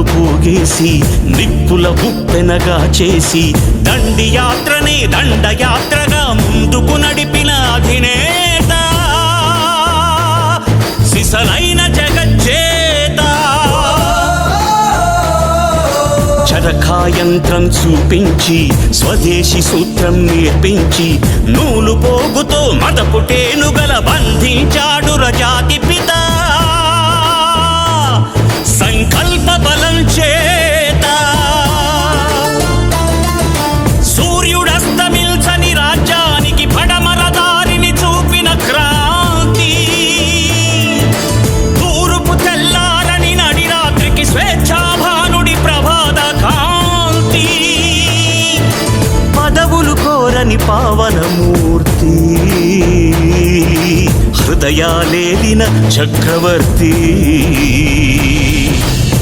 పోగేసి నిప్పుల ఉప్పెనగా చేసి దండి యాత్రనే దండయాత్రగా ముందుకు నడిపిన అధినేత సిసలైన జగజ్జేత. చరకాయంత్రం చూపించి స్వదేశీ సూత్రం నేర్పించి నూలు పోగుతో మదపుటేనుగల బంధించాడు రజాతి పిత. సంకల్ప బలం చేత సూర్యుడస్తమిల్చని రాజ్యానికి పడమర దారిని చూపిన క్రాంతి. తూర్పు తెల్లారని నడి రాత్రికి స్వేచ్ఛాభానుడి ప్రభాత కాంతి. పదవులు కోరని పావనమూర్తి హృదయాలేలిన చక్రవర్తి.